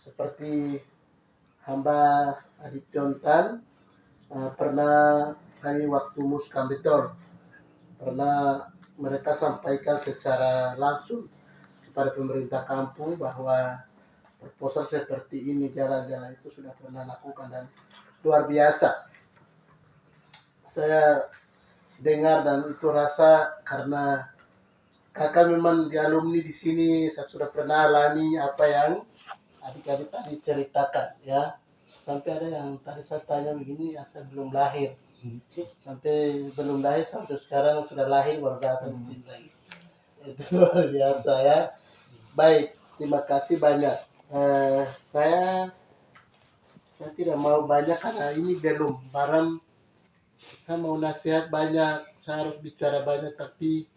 seperti hamba Adik Jontan pernah kami waktu muskam betul pernah mereka sampaikan secara langsung kepada pemerintah kampung bahwa proposal seperti ini jalan-jalan itu sudah pernah lakukan dan luar biasa. Saya dengar dan itu rasa karena kakak memang di alumni di sini saya sudah pernah alami apa yang adik-adik tadi ceritakan ya. Sampai ada yang tadi saya tanya begini, ya saya belum lahir. Sampai belum lahir sampai sekarang sudah lahir baru datang di sini lagi. Itu luar biasa ya. Baik, terima kasih banyak. Saya tidak mau banyak karena ini belum barang. Saya mau nasihat banyak, saya harus bicara banyak, tapi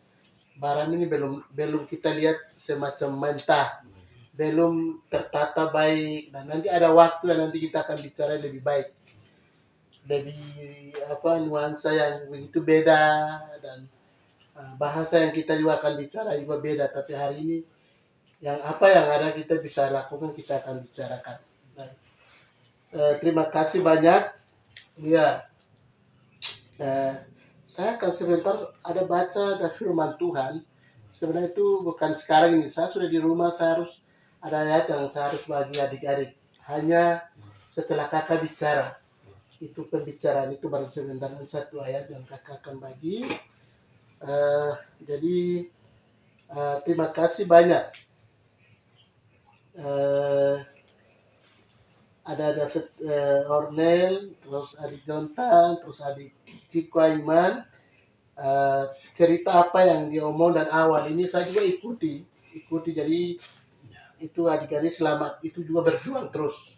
barang ini belum kita lihat semacam mentah, belum tertata baik. Dan nanti ada waktu yang nanti kita akan bicara lebih baik, lebih nuansa yang begitu beda dan bahasa yang kita juga akan bicara juga beda. Tapi hari ini yang ada kita bisa lakukan, kita akan bicarakan. Baik. Terima kasih banyak. Ya, saya akan sebentar ada baca dari firman Tuhan. Sebenarnya itu bukan sekarang ini. Saya sudah di rumah, saya harus ada ayat yang saya harus bagi adik-adik. Hanya setelah kakak bicara, itu pembicaraan itu baru sebentar satu ayat yang kakak akan bagi. Jadi terima kasih banyak. Ada Ornel, terus adik Jontan, terus adik Ciko Iman. Cerita apa yang dia omong dan awal ini saya juga ikuti. Jadi itu adik-adik selamat itu juga berjuang terus.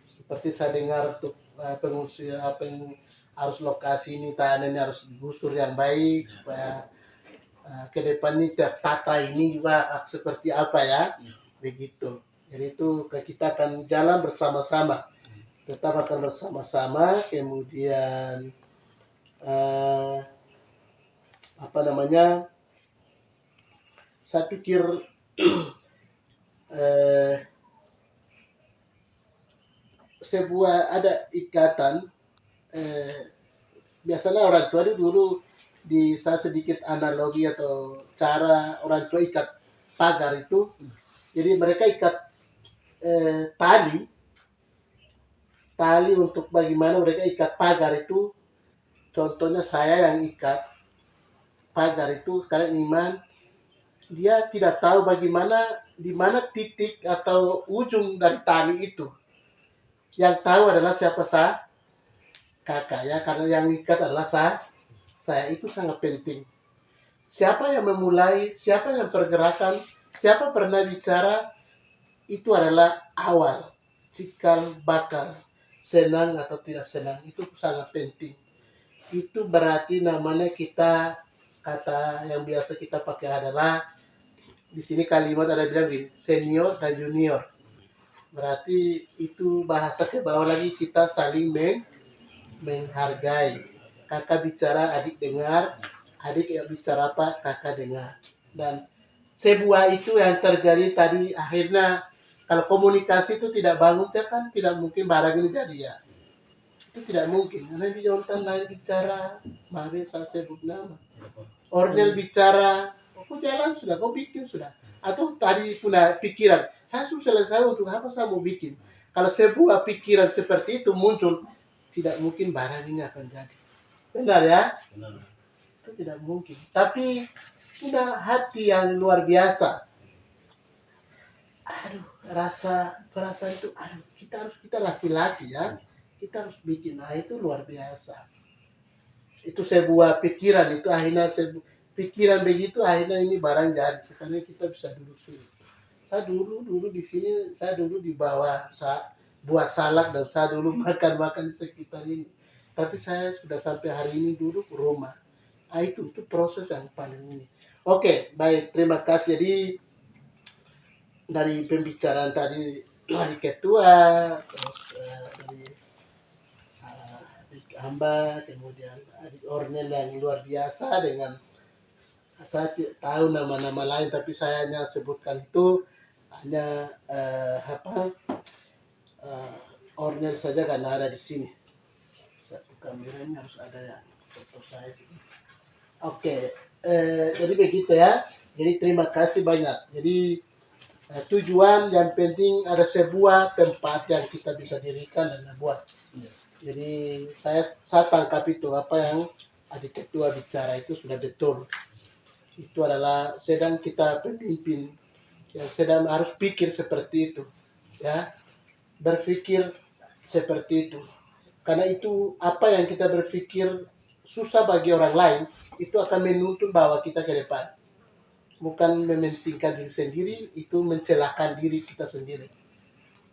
Seperti saya dengar untuk pengungsi apa yang harus lokasi ini tanahnya harus digusur yang baik supaya ke depan ini tata ini juga seperti apa ya, begitu. Jadi itu kita akan jalan bersama-sama, tetap akan bersama-sama. Kemudian saya pikir sebuah ada ikatan. Biasanya orang tua dulu di saya sedikit analogi atau cara orang tua ikat pagar itu, jadi mereka ikat tali untuk bagaimana mereka ikat pagar itu. Contohnya saya yang ikat pagar itu sekarang Iman, dia tidak tahu bagaimana di mana titik atau ujung dari tali itu. Yang tahu adalah siapa saya, kakak ya, karena yang ikat adalah saya. Itu sangat penting. Siapa yang memulai, siapa yang pergerakan, siapa pernah bicara, itu adalah awal. Cikal bakal, senang atau tidak senang, itu sangat penting. Itu berarti namanya kita, kata yang biasa kita pakai adalah, di sini kalimat ada bilang gini, senior dan junior. Berarti itu bahasa ke bawah lagi, kita saling menghargai. Kakak bicara, adik dengar. Adik yang bicara apa, kakak dengar. Dan sebuah itu yang terjadi tadi akhirnya, kalau komunikasi itu tidak bangun, ya kan tidak mungkin barang ini jadi ya. Itu tidak mungkin. Karena di Jontan lain bicara, mari saya sebut nama. Ornel bicara, kau jalan sudah, kau bikin sudah. Atau tadi punya pikiran, saya sudah selesai untuk apa saya mau bikin. Kalau sebuah pikiran seperti itu muncul, tidak mungkin barang ini akan jadi. Benar ya? Benar. Itu tidak mungkin. Tapi punya hati yang luar biasa. Perasaan itu, kita laki-laki ya, kita harus bikin. Nah itu luar biasa. Itu sebuah pikiran, itu akhirnya pikiran begitu, akhirnya ini barang jadi. Sekarang kita bisa duduk sini. Saya dulu di sini, saya dulu di bawah buah salak dan saya dulu makan di sekitar ini. Tapi saya sudah sampai hari ini duduk rumah. Nah, itu proses yang paling ini. Oke, baik, terima kasih. Jadi dari pembicaraan tadi dari ketua, terus dari adik hamba, kemudian adik Ornel yang luar biasa dengan saya tidak tahu nama-nama lain, tapi saya hanya sebutkan itu hanya uh, ornel saja karena ada di sini. Satu kameranya harus ada yang foto saya. Oke, jadi begitu ya. Jadi terima kasih banyak. Jadi tujuan yang penting ada sebuah tempat yang kita bisa dirikan dan buat. Jadi saya tangkap itu apa yang adik ketua bicara itu sudah betul. Itu adalah sedang kita pemimpin yang sedang harus pikir seperti itu, ya, berpikir seperti itu. Karena itu apa yang kita berpikir susah bagi orang lain itu akan menuntun bahwa kita ke depan. Bukan mementingkan diri sendiri, itu mencelakakan diri kita sendiri.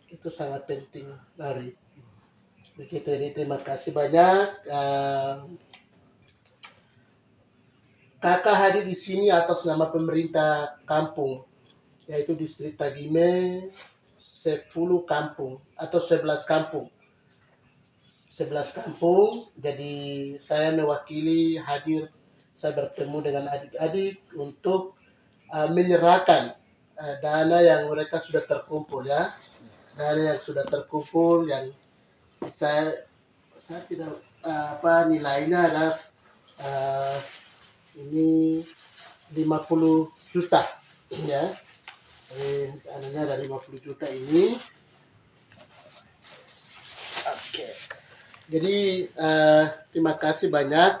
Itu sangat penting dari begitu. Jadi terima kasih banyak. Kakak hadir di sini atas nama pemerintah kampung, yaitu distrik Tagime, 10 kampung atau 11 kampung. 11 kampung, jadi saya mewakili hadir, saya bertemu dengan adik-adik untuk menyerahkan dana yang mereka sudah terkumpul, ya. Dana yang sudah terkumpul yang saya tidak nilainya adalah ini 50 juta, ya. Ananya ada 50 juta ini. Oke. Jadi terima kasih banyak.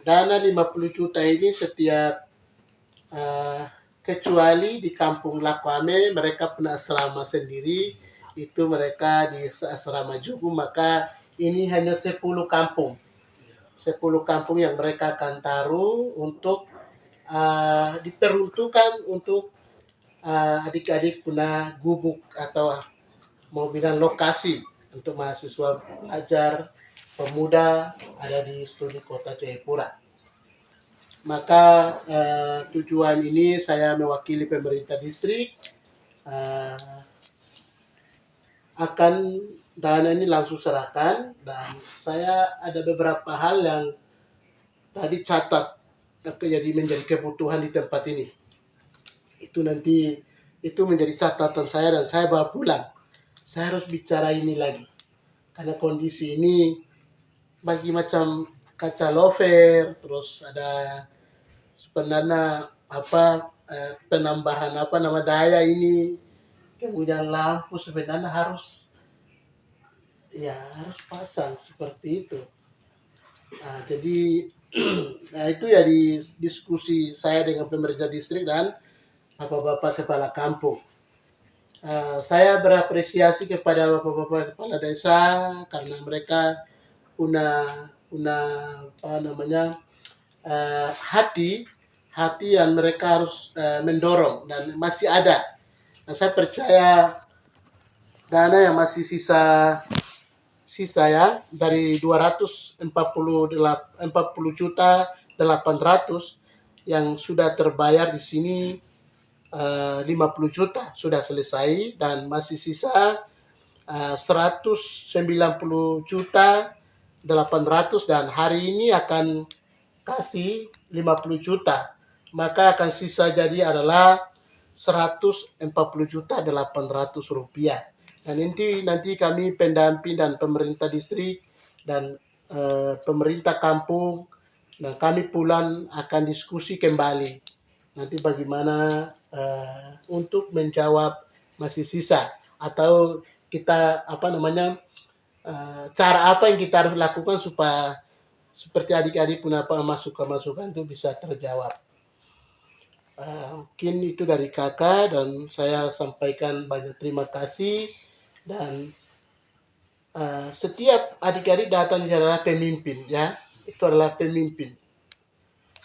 Dana 50 juta ini setiap kecuali di kampung Lakwame mereka punya asrama sendiri, itu mereka di asrama Jugu, maka ini hanya 10 kampung. 10 kampung yang mereka akan taruh untuk diperuntukkan untuk adik-adik punya gubuk atau mau bilang lokasi untuk mahasiswa belajar pemuda ada di studi kota Jayapura. Maka tujuan ini saya mewakili pemerintah distrik akan dana ini langsung serahkan, dan saya ada beberapa hal yang tadi catat jadi menjadi kebutuhan di tempat ini. Itu nanti itu menjadi catatan saya dan saya bawa pulang. Saya harus bicara ini lagi karena kondisi ini bagi macam kaca lover, terus ada sebenarnya penambahan nama daya ini, kemudian lampu sebenarnya harus pasang seperti itu. Jadi nah itu ya di diskusi saya dengan pemerintah distrik dan bapak-bapak kepala kampung. Saya berapresiasi kepada bapak-bapak kepala desa karena mereka punya hati yang mereka harus mendorong dan masih ada. Nah, saya percaya dana yang masih sisa ya dari 240 juta 800 yang sudah terbayar di sini 50 juta sudah selesai dan masih sisa 190 juta 800 dan hari ini akan kasih 50 juta, maka akan sisa jadi adalah 140 juta 800 rupiah. Dan nanti kami pendamping dan pemerintah distrik dan pemerintah kampung dan kami pulang akan diskusi kembali nanti bagaimana untuk menjawab masih sisa atau kita cara apa yang kita harus lakukan supaya seperti adik-adik punya masukan-masukan itu bisa terjawab. Mungkin itu dari kakak dan saya sampaikan banyak terima kasih dan setiap adik-adik datang adalah pemimpin, ya, itu adalah pemimpin.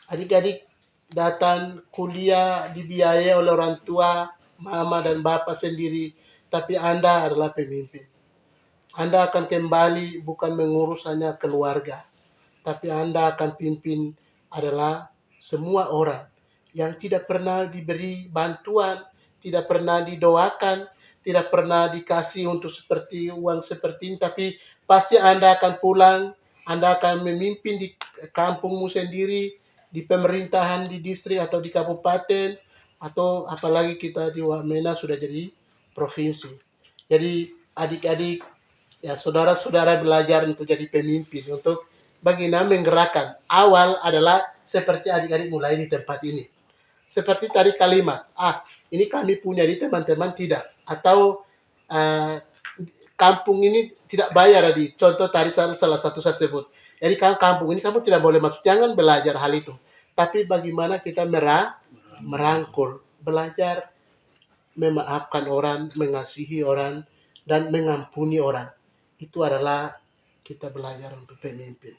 Adik-adik datang kuliah dibiayai oleh orang tua, mama dan bapak sendiri, tapi Anda adalah pemimpin. Anda akan kembali bukan mengurus hanya keluarga, tapi Anda akan pimpin adalah semua orang yang tidak pernah diberi bantuan, tidak pernah didoakan, tidak pernah dikasih untuk seperti uang seperti ini, tapi pasti Anda akan pulang, Anda akan memimpin di kampungmu sendiri, di pemerintahan, di distrik atau di kabupaten, atau apalagi kita di Wamena sudah jadi provinsi. Jadi adik-adik, ya saudara-saudara belajar untuk jadi pemimpin, untuk bagaimana menggerakkan. Awal adalah seperti adik-adik mulai di tempat ini. Seperti tadi kalimat, ini kami punya di teman-teman tidak. Atau kampung ini tidak bayar di contoh tadi salah satu saya sebut. Jadi kampung ini kamu tidak boleh masuk, jangan belajar hal itu. Tapi bagaimana kita merangkul, belajar memaafkan orang, mengasihi orang, dan mengampuni orang. Itu adalah kita belajar untuk pemimpin.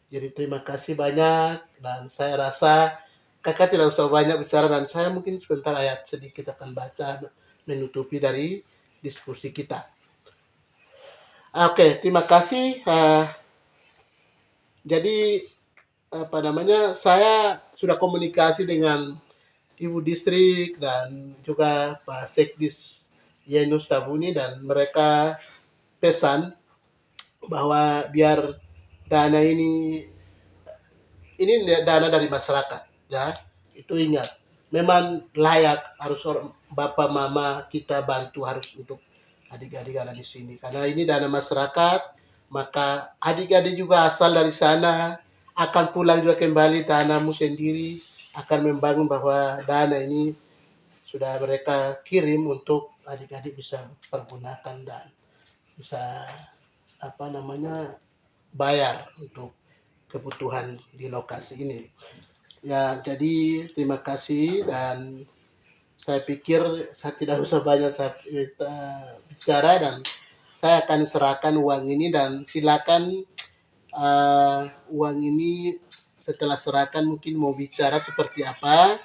Jadi terima kasih banyak, dan saya rasa kakak tidak usah banyak bicara, dan saya mungkin sebentar ayat sedikit akan baca menutupi dari diskusi kita. Oke, terima kasih. Jadi saya sudah komunikasi dengan Ibu Distrik dan juga Pak Sekdis Yenus Tabuni, dan mereka pesan bahwa biar dana ini dana dari masyarakat, ya. Itu ingat, memang layak harus bapak mama kita bantu harus untuk adik-adik ada di sini, karena ini dana masyarakat, maka adik-adik juga asal dari sana akan pulang juga kembali tanahmu sendiri, akan membangun bahwa dana ini sudah mereka kirim untuk adik-adik bisa pergunakan dan bisa bayar untuk kebutuhan di lokasi ini. Ya, jadi terima kasih, dan saya pikir saya tidak usah banyak bicara, dan saya akan serahkan uang ini, dan silakan uang ini setelah serahkan mungkin mau bicara seperti apa,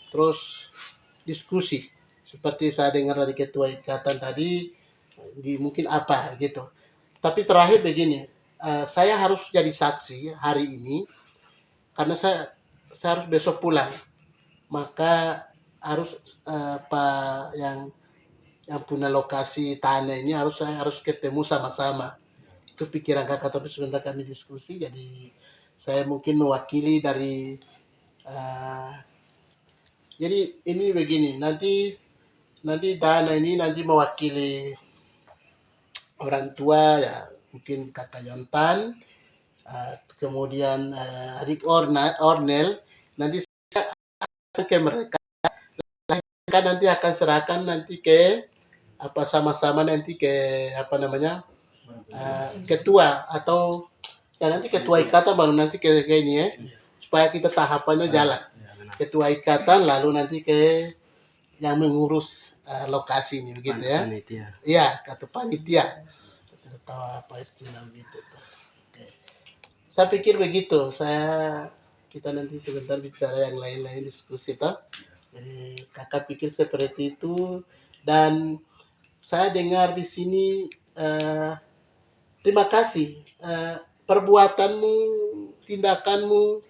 terus diskusi seperti saya dengar dari ketua ikatan tadi, mungkin apa gitu. Tapi terakhir begini, saya harus jadi saksi hari ini karena saya harus besok pulang, maka harus Pak yang punya lokasi tanah ini saya harus ketemu sama-sama. Itu pikiran kakak, tapi sebentar kami diskusi, jadi saya mungkin mewakili dari jadi ini begini, nanti dana ini nanti mewakili orang tua, ya mungkin kakak Yontan, kemudian adik Ornel, nanti saya ke mereka nanti akan serahkan nanti ke sama-sama nanti ke ketua, atau ya nanti ketua ikatan baru nanti ke ini ya, supaya kita tahapannya jalan. Ketua ikatan lalu nanti ke yang mengurus lokasi ini begitu ya. Iya, kata panitia. Tidak tahu apa istilah gitu. Oke. Saya pikir begitu. Kita nanti sebentar bicara yang lain-lain, diskusi toh. Jadi kakak pikir seperti itu, dan saya dengar di sini terima kasih perbuatanmu, tindakanmu,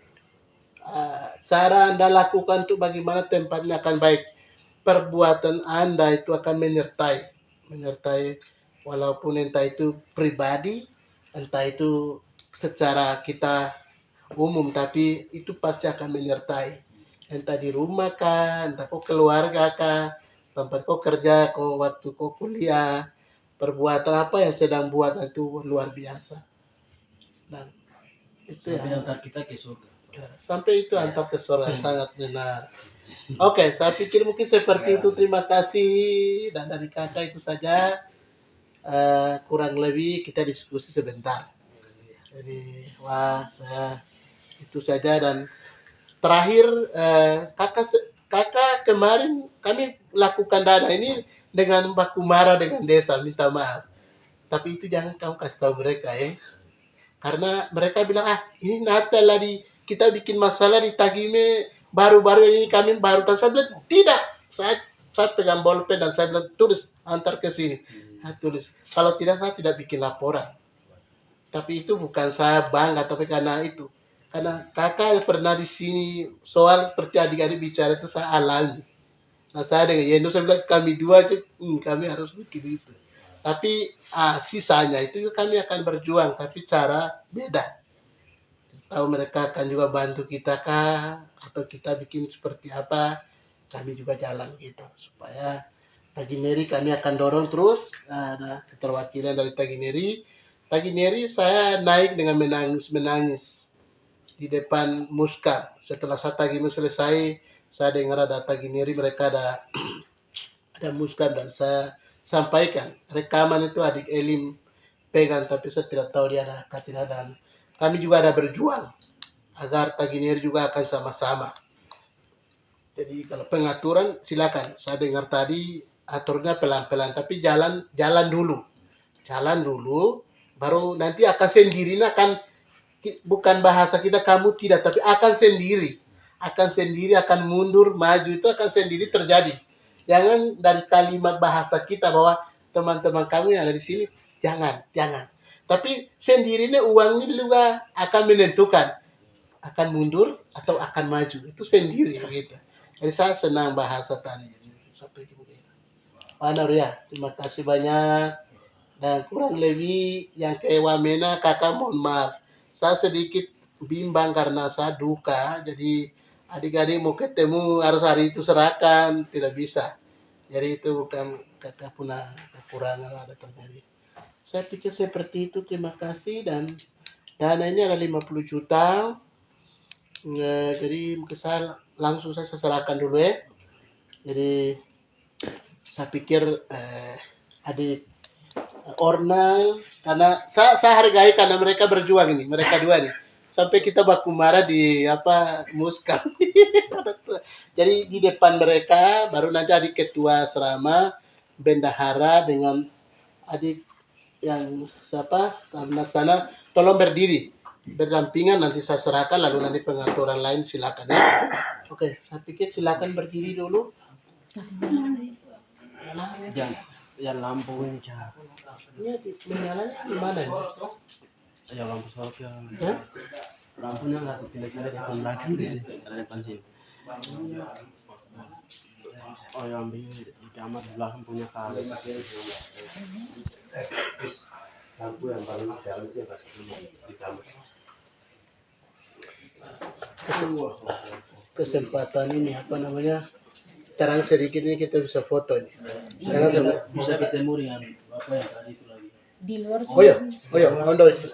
cara Anda lakukan untuk bagaimana tempatnya akan baik. Perbuatan Anda itu akan menyertai walaupun entah itu pribadi, entah itu secara kita umum, tapi itu pasti akan menyertai. Entah di rumah kah, entah kau keluarga kah, tempat kau kerja, kau waktu kau kuliah, perbuatan apa yang sedang buat itu luar biasa. Dan itu sampai antar kita ke surga. Sampai itu antar ke surga, sangat benar. Oke, saya pikir mungkin seperti itu. Terima kasih, dan dari kakak itu saja. Kurang lebih kita diskusi sebentar. Jadi itu saja. Dan terakhir, kakak kemarin kami lakukan dana ini dengan baku marah dengan desa, minta maaf. Tapi itu jangan kamu kasih tahu mereka ya. Karena mereka bilang, ini Natal lagi, kita bikin masalah di Tagime, baru-baru ini kami baru tahu. Saya bilang, tidak. Saya pegang bolpen dan saya bilang, tulis, antar ke sini. Tulis. Kalau tidak, saya tidak bikin laporan. Tapi itu bukan saya bangga, tapi karena itu. Karena kakak pernah di sini, soal seperti adik-adik bicara itu saya alami. Nah saya dengan Yendo, saya bilang, kami dua, kami harus bikin itu. Tapi sisanya itu kami akan berjuang, tapi cara beda. Tahu mereka akan juga bantu kita kah, atau kita bikin seperti apa, kami juga jalan gitu supaya Tagineri kami akan dorong terus, ada keterwakilan dari Tagineri. Tagineri saya naik dengan menangis-menangis di depan Muska. Setelah saya Tagineri selesai, saya dengar ada Tagineri, mereka ada Muska, dan saya sampaikan. Rekaman itu adik Elim pegang, tapi saya tidak tahu dia ada atau tidak. Dan kami juga ada berjuang agar Tagineri juga akan sama-sama. Jadi kalau pengaturan silakan. Saya dengar tadi aturnya pelan-pelan, tapi jalan dulu, baru nanti akan sendiri. Akan bukan bahasa kita kamu tidak, tapi akan sendiri, akan mundur maju, itu akan sendiri terjadi. Jangan dari kalimat bahasa kita bahwa teman-teman kamu yang ada di sini, jangan. Tapi sendirinya uangnya juga akan menentukan akan mundur atau akan maju, itu sendiri gitu. Jadi saya senang bahasa tadi. Sampai begitu. Pak Nur ya, terima kasih banyak. Dan kurang lebih yang ke Wamena kakak mohon maaf. Saya sedikit bimbang karena saya duka. Jadi adik-adik mau ketemu harus hari itu serahkan, tidak bisa. Jadi itu bukan kakak punya kekurangan ada terjadi. Saya pikir seperti itu, terima kasih. Dan dana ini ada 50 juta. Jadi mungkin saya langsung saya serahkan dulu ya. Jadi saya pikir adik Orna, karena saya hargai karena mereka berjuang ini, mereka dua nih. Sampai kita baku marah di Muskam. Jadi di depan mereka baru nanti adik ketua serama bendahara dengan adik yang siapa karena sana tolong berdiri berdampingan, nanti saya serahkan lalu nanti pengaturan lain silakan ya. Oke, saya pikir silakan berdiri dulu. Jangan, yang lampu ini cah. Ini menyalanya di mana ini? Ya lampu sorot ya. Hah? Lampunya nggak sekilas depan belakang sih, ada depan sini. Oh yang ambil di kamar di belakang punya kali. Lampu yang paling dalam itu pas di kamar. Kesempatan ini apa namanya, terang sedikit ini kita bisa foto ini. Jangan sampai. Bisa ketemu dengan apa yang tadi itu lagi. Di luar Oh ya, Hondo itu.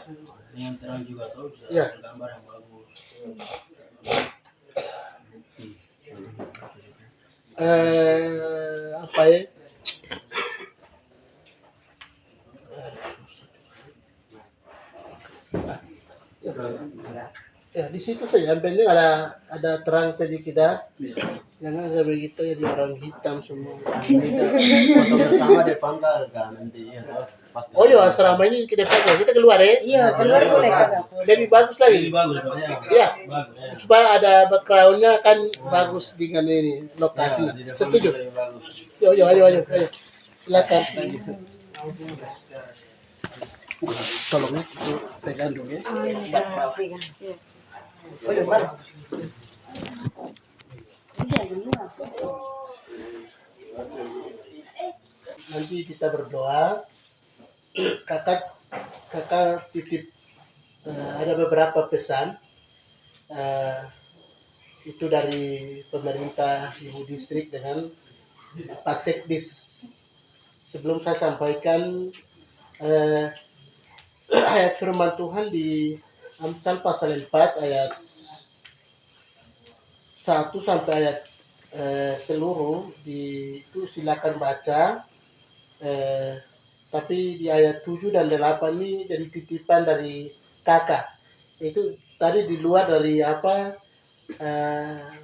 Dengan terang juga tahu bisa Ya. gambar yang bagus. Apa ya? Ya di situ saja. Yang penting ada terang sedikit ya. Jangan sampai kita jadi orang hitam semua. Foto bersama di pangkal kan nanti ya pasti. Oh iya, asrama ini kita pakai. Kita keluar ya. iya keluar boleh kakak. Lebih bagus lagi. Ini bagus pokoknya. Iya. Bagus. Ya. Supaya ada backgroundnya kan bagus dengan ini lokasinya. Ya, di depan Setuju? lebih bagus. Ayo. Silakan. Tolong ya, pegang dulu ya. Oh ini kakak pegang. Oh iya, mari. Nanti kita berdoa. Kakak titip ada beberapa pesan itu dari pemerintah Ibu Distrik dengan Pak Sekdis. Sebelum saya sampaikan ayat firman Tuhan di Amsal pasal 4 ayat 1 sampai ayat seluruh itu silakan baca. Tapi di ayat 7 dan 8 ini jadi titipan dari kakak. Itu tadi di luar dari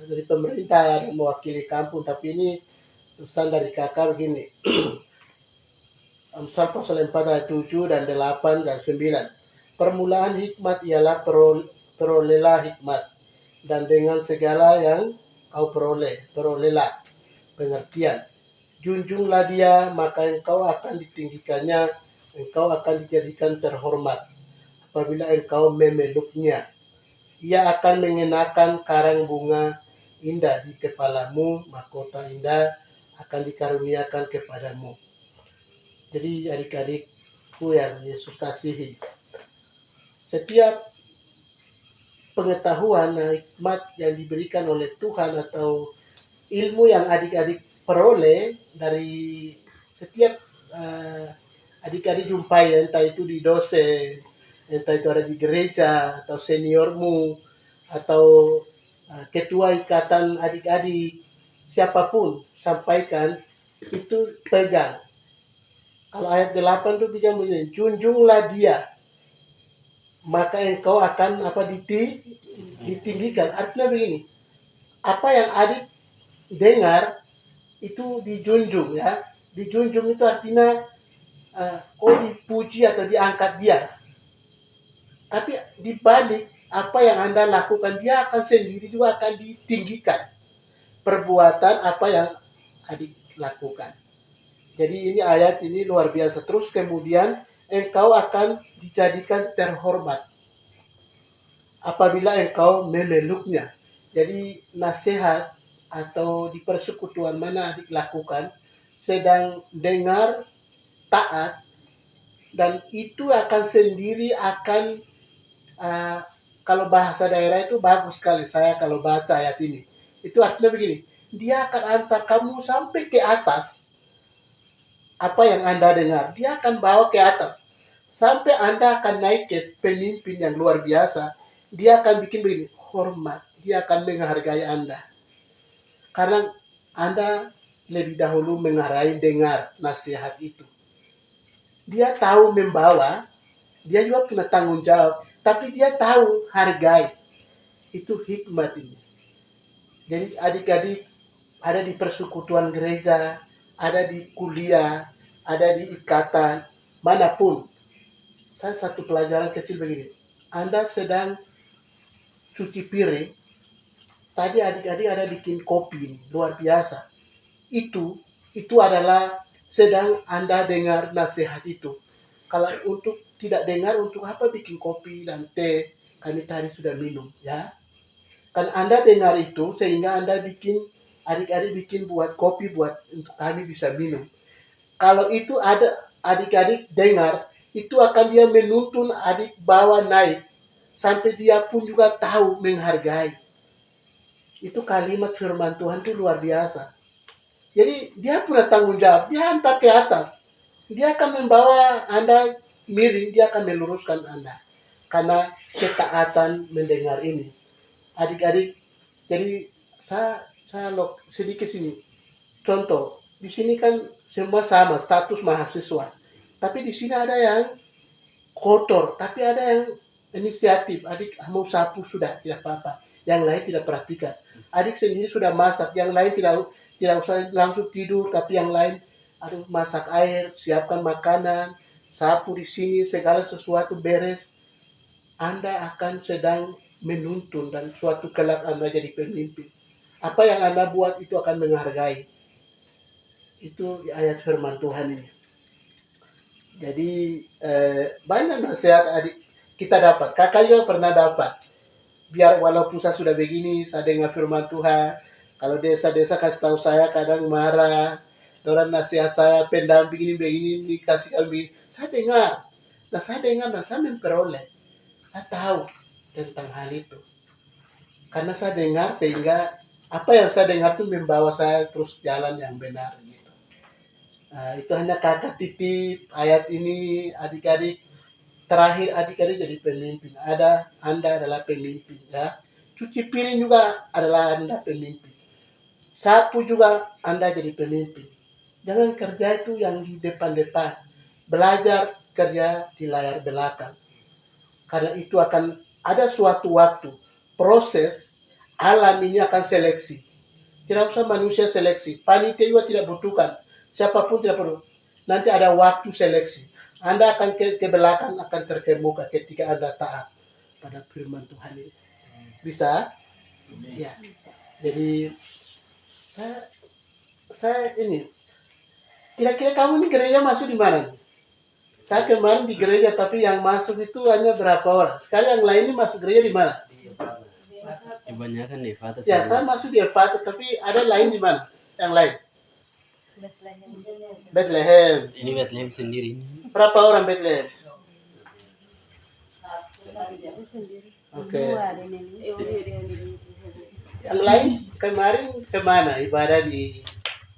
dari pemerintah yang mewakili kampung, tapi ini pesan dari kakak begini. Amsal pasal 4 ayat 7 dan 8 dan 9. Permulaan hikmat ialah perolehlah hikmat, dan dengan segala yang kau perolehlah pengertian. Junjunglah dia, maka engkau akan ditinggikannya, engkau akan dijadikan terhormat. Apabila engkau memeluknya, ia akan mengenakan karang bunga indah di kepalamu, mahkota indah akan dikaruniakan kepadamu. Jadi adik-adikku yang Yesus kasihi, setiap pengetahuan hikmat yang diberikan oleh Tuhan atau ilmu yang adik-adik peroleh dari setiap adik-adik jumpai, entah itu di dosen, entah itu ada di gereja, atau seniormu, atau ketua ikatan adik-adik, siapapun, sampaikan, itu pegang. Kalau ayat 8 itu bilang begini, junjunglah dia, maka engkau akan ditinggikan. Artinya begini, apa yang adik dengar itu dijunjung ya. Dijunjung itu artinya dipuji atau diangkat dia. Tapi dibalik apa yang Anda lakukan, dia akan sendiri juga akan ditinggikan. Perbuatan apa yang adik lakukan. Jadi ini ayat ini luar biasa. Terus kemudian engkau akan dijadikan terhormat apabila engkau memeluknya. Jadi nasihat atau di persekutuan mana adik lakukan, sedang dengar, taat, dan itu akan sendiri akan kalau bahasa daerah itu bagus sekali saya kalau baca ayat ini. Itu artinya begini, dia akan antar kamu sampai ke atas. Apa yang Anda dengar, dia akan bawa ke atas. Sampai Anda akan naik ke pemimpin yang luar biasa. Dia akan bikin begini, hormat. Dia akan menghargai Anda. Karena Anda lebih dahulu menghargai dengar nasihat itu. Dia tahu membawa, dia juga punya tanggung jawab. Tapi dia tahu hargai. Itu hikmat ini. Jadi adik-adik ada di persekutuan gereja, ada di kuliah, ada di ikatan, manapun. Saya satu pelajaran kecil begini. Anda sedang cuci piring, tadi adik-adik ada bikin kopi, luar biasa. Itu adalah sedang Anda dengar nasihat itu. Kalau untuk tidak dengar, untuk apa bikin kopi dan teh? Kami tadi sudah minum, ya. Kan Anda dengar itu sehingga Anda bikin, adik-adik bikin buat kopi buat untuk kami bisa minum. Kalau itu ada adik-adik dengar, itu akan dia menuntun adik bawa naik sampai dia pun juga tahu menghargai. Itu kalimat firman Tuhan itu luar biasa. Jadi dia punya tanggung jawab, dia hantar ke atas. Dia akan membawa Anda miring, dia akan meluruskan Anda. Karena ketaatan mendengar ini. Adik-adik, jadi saya sedikit sini. Contoh, di sini kan semua sama status mahasiswa. Tapi di sini ada yang kotor, tapi ada yang inisiatif. Adik mau sapu sudah tidak apa-apa. Yang lain tidak perhatikan. Adik sendiri sudah masak, yang lain tidak usah langsung tidur, tapi yang lain aduh masak air, siapkan makanan, sapu di sini, segala sesuatu beres. Anda akan sedang menuntun dan suatu kelak Anda jadi pemimpin. Apa yang Anda buat itu akan menghargai. Itu di ayat firman Tuhan ini. Jadi banyak nasihat adik kita dapat. Kakak juga pernah dapat. Biar walaupun saya sudah begini, saya dengar firman Tuhan. Kalau desa-desa kasih tahu saya kadang marah. Orang nasihat saya pendamping begini dikasih kami. Saya dengar. Nah saya dengar dan saya memperoleh. Saya tahu tentang hal itu. Karena saya dengar sehingga apa yang saya dengar itu membawa saya terus jalan yang benar gitu. Nah, itu hanya kakak titip ayat ini adik-adik. Terakhir adik-adik jadi pemimpin. Anda adalah pemimpin ya. Cuci piring juga adalah Anda pemimpin. Sapu juga Anda jadi pemimpin. Jangan kerja itu yang di depan-depan. Belajar kerja di layar belakang. Karena itu akan ada suatu waktu. Proses alam ini akan seleksi. Tidak usah manusia seleksi. Panitia juga tidak butuhkan. Siapapun tidak perlu. Nanti ada waktu seleksi. Anda akan ke belakang, akan terkemuka ketika Anda taat pada firman Tuhan ini. Bisa? Ya. Jadi saya ini. Kira-kira kamu ini gereja masuk di mana? Saya kemarin di gereja, tapi yang masuk itu hanya berapa orang. Sekarang yang lain ini masuk gereja di mana? Kebanyakan di Fata. Ya, saya masuk di Fata, tapi ada lain di mana? Yang lain? Bethlehem. Ini Bethlehem sendiri. Berapa orang Bethlehem? Oke. Yang lain kemarin kemana? Ibadah di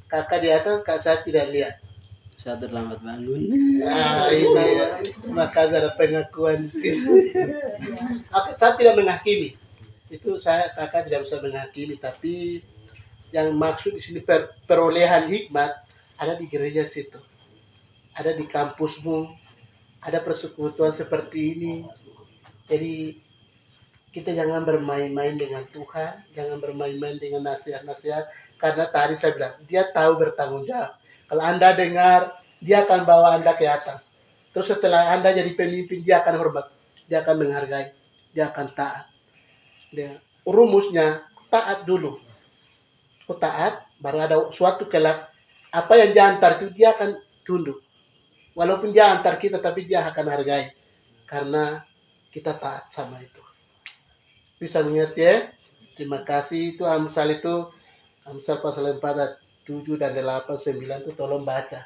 kakak di atas, kak saya tidak lihat. Saya terlambat bangun. Nah, ini maka ada pengakuan di sini. Saya tidak menghakimi. Itu saya kakak tidak bisa menghakimi, tapi yang maksud di sini perolehan hikmat ada di gereja situ, ada di kampusmu, ada persekutuan seperti ini. Jadi kita jangan bermain-main dengan Tuhan, jangan bermain-main dengan nasihat-nasihat, karena tadi saya bilang dia tahu bertanggung jawab. Kalau Anda dengar, dia akan bawa Anda ke atas. Terus setelah Anda jadi pemimpin, dia akan hormat, dia akan menghargai, dia akan taat. Rumusnya taat dulu. Kau taat, baru ada suatu kelak apa yang dia antar itu dia akan tunduk. Walaupun dia antar kita, tapi dia akan hargai karena kita taat sama itu. Bisa mengerti ya? Terima kasih. Itu Amsal pasal 4 ayat 7 dan 8 9 itu tolong baca.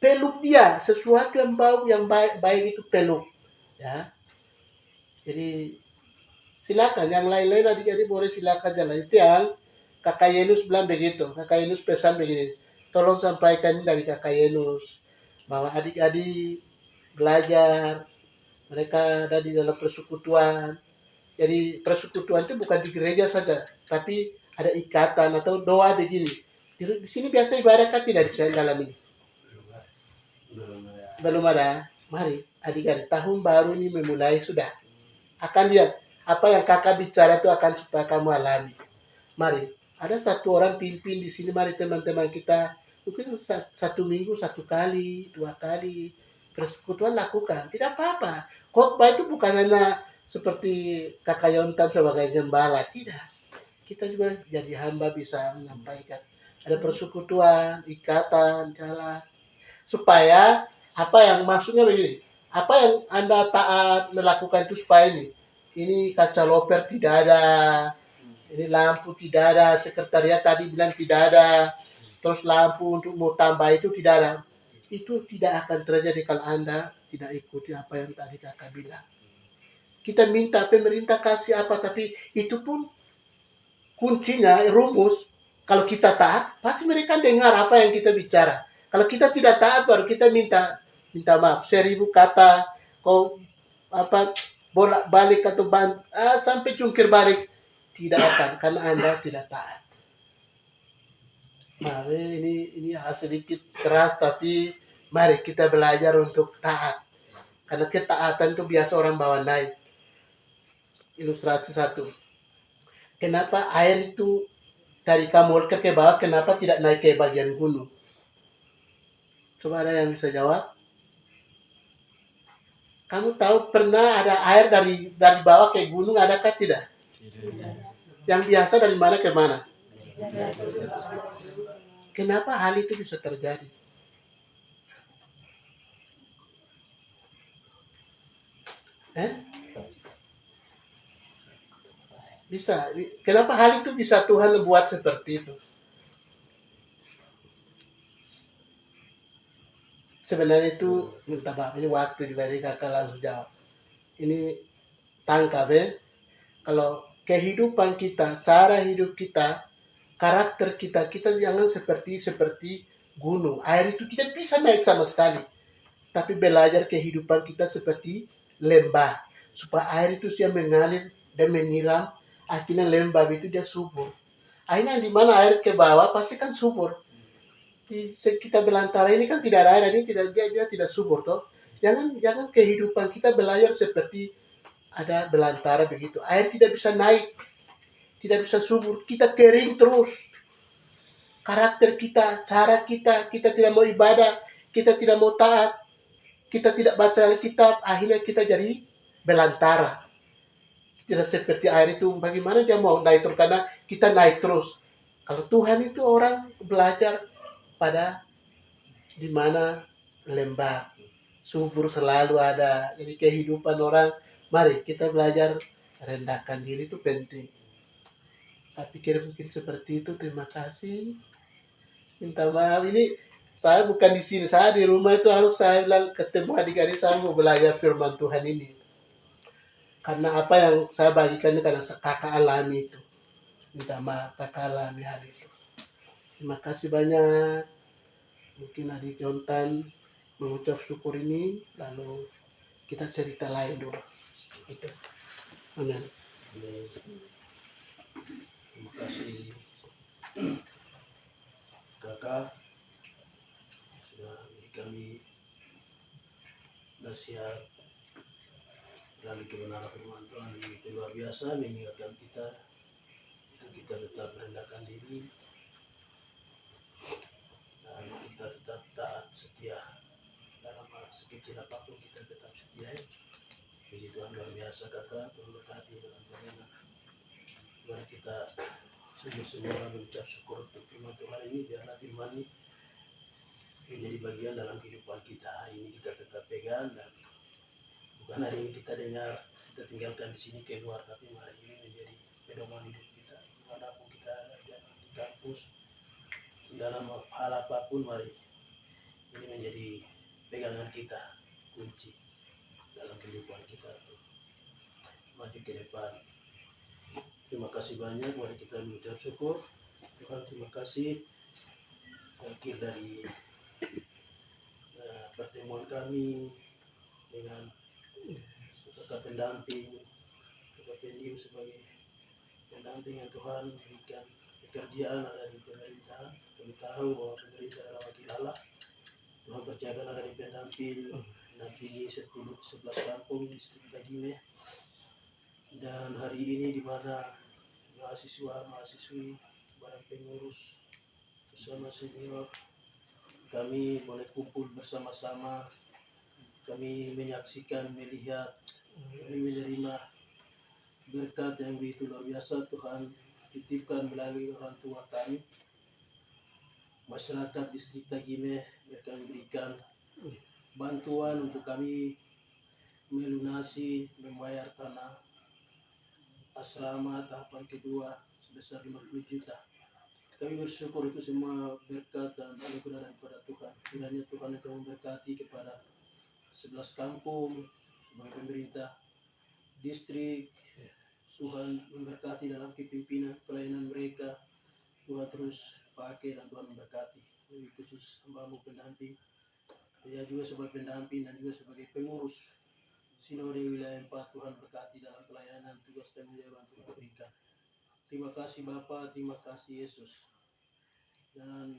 Peluk dia, sesuatu yang bau yang baik itu peluk. Ya. Jadi silakan yang lain-lain adik-adik boleh silakan jalan. Itu yang Kakak Yenus bilang begitu. Kakak Yenus pesan begini. Tolong sampaikan dari Kakak Yenus bahwa adik-adik belajar, mereka ada di dalam persekutuan. Jadi persekutuan itu bukan di gereja saja, tapi ada ikatan atau doa begini. Di sini biasa ibadah kan tidak di dalam ini. Belum ada. Mari adik-adik tahun baru ini memulai sudah. Akan lihat apa yang kakak bicara itu akan supaya kamu alami. Mari, ada satu orang pimpin di sini. Mari teman-teman kita mungkin 1 minggu 1 kali, 2 kali persekutuan lakukan. Tidak apa-apa. Khotbah itu bukan hanya seperti kakak Yontan sebagai gembala, tidak. Kita juga jadi hamba bisa menyampaikan. Ada persekutuan, ikatan, jalan. Supaya apa yang maksudnya begini. Apa yang Anda taat melakukan itu supaya ini kaca loper tidak ada, ini lampu tidak ada, sekretariat tadi bilang tidak ada, terus lampu untuk mau tambah itu tidak ada. Itu tidak akan terjadi kalau Anda tidak ikuti apa yang tadi kakak bilang. Kita minta pemerintah kasih apa, tapi itu pun kuncinya, rumus, kalau kita taat, pasti mereka dengar apa yang kita bicara. Kalau kita tidak taat, baru kita minta maaf. 1000 kata, kau bolak balik atau sampai cungkir balik, tidak akan, karena Anda tidak taat. Nah, ini sedikit keras, tapi mari kita belajar untuk taat. Karena ketaatan itu biasa orang bawa naik. Ilustrasi 1. Kenapa air itu dari Kamulker ke bawah, kenapa tidak naik ke bagian gunung? Coba ada yang bisa jawab? Kamu tahu pernah ada air dari bawah ke gunung, adakah tidak? Yang biasa dari mana ke mana? Kenapa hal itu bisa terjadi? Bisa. Kenapa hal itu bisa Tuhan buat seperti itu? Sebenarnya itu minta maaf, ini waktu diberi kakak langsung jawab. Ini tangkap ya. Kalau kehidupan kita, cara hidup kita, karakter kita jangan seperti gunung. Air itu tidak bisa naik sama sekali. Tapi belajar kehidupan kita seperti lembah. Supaya air itu dia mengalir dan menyiram, akhirnya lembah itu dia subur. Akhirnya di mana air ke bawah pasti kan subur. Di kita belantara ini kan tidak ada air, ini dia tidak subur toh. Jangan kehidupan kita belajar seperti ada belantara begitu. Air tidak bisa naik, tidak bisa subur. Kita kering terus. Karakter kita, cara kita tidak mau ibadah, kita tidak mau taat, kita tidak baca Alkitab, akhirnya kita jadi belantara. Tidak seperti air itu, bagaimana dia mau naik terus, karena kita naik terus. Kalau Tuhan itu orang belajar pada di mana lembah, subur selalu ada. Jadi kehidupan orang, mari kita belajar rendahkan diri itu penting. Saya pikir mungkin seperti itu. Terima kasih. Minta maaf, ini saya bukan di sini, saya di rumah itu harus saya bilang ketemu adik-adik saya mau belajar firman Tuhan ini. Karena apa yang saya bagikan ini karena kakak alami itu. Minta maaf, kakak alami hal itu. Terima kasih banyak. Mungkin adik Jontan mengucap syukur ini, lalu kita cerita lain dulu. Itu. Amin. Terima kasih kakak sudah beri kami nasihat melalui kebenaran firman Tuhan yang begitu luar biasa, mengingatkan kita untuk kita tetap merendahkan diri dan kita tetap taat setia dalam hal sekecil apapun kita tetap setia. Puji Tuhan, luar biasa kakak, Tuhan berkati dalam pelayanan. Mari kita semua mengucap syukur untuk firman Tuhan ini, biarlah firman ini menjadi bagian dalam kehidupan kita. Hari ini kita tetap pegang, dan bukan hari ini kita dengar, kita tinggalkan di sini keluar, tapi hari ini menjadi pedoman hidup kita. Dimanapun kita ada, di kampus, dalam hal apapun, mari ini menjadi pegangan kita, kunci dalam kehidupan kita untuk maju ke depan. Terima kasih banyak, mari kita mengucap syukur. Tuhan, terima kasih akhir dari pertemuan kami dengan kakak pendamping, kakak pendiu sebagai pendamping yang Tuhan berikan pekerjaan ada di pemerintahan. Kami tahu bahwa pemerintah adalah wakil Allah. Tuhan percayakan ada di pendamping menampingi 11 kampung di distrik Tagime, dan hari ini di mana mahasiswa-mahasiswi, barang pengurus bersama senior, kami boleh kumpul bersama-sama, kami menyaksikan, melihat, kami menerima berkat yang begitu luar biasa Tuhan titipkan melalui orang tua kami. Masyarakat distrik Tagime, mereka memberikan bantuan untuk kami melunasi, membayar tanah asrama tahapan kedua sebesar 50 juta. Kami bersyukur itu semua berkat dan anugerah daripada Tuhan. Kiranya Tuhan akan memberkati kepada 11 kampung sebagai pemerintah distrik. Tuhan memberkati dalam kepimpinan pelayanan mereka. Tuhan terus pakai dan Tuhan memberkati. Lebih khusus hambamu pendamping, saya juga sebagai pendamping dan juga sebagai pengurus Sinode Wilayah 4. Tuhan berkati dalam pelayanan tugas dan jawab yang Tuhan berikan. Terima kasih Bapa, terima kasih Yesus. Dan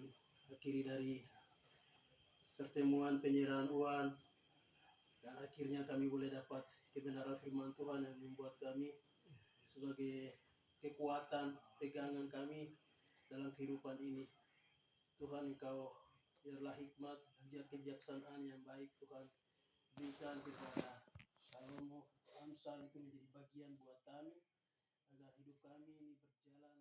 akhiri dari pertemuan penyerahan uang, dan akhirnya kami boleh dapat kebenaran firman Tuhan yang membuat kami sebagai kekuatan pegangan kami dalam kehidupan ini. Tuhan, Engkau biarlah hikmat, biar kebijaksanaan yang baik Tuhan berikan kepada Salomo Amsal itu menjadi bagian buat kami, agar hidup kami ini berjalan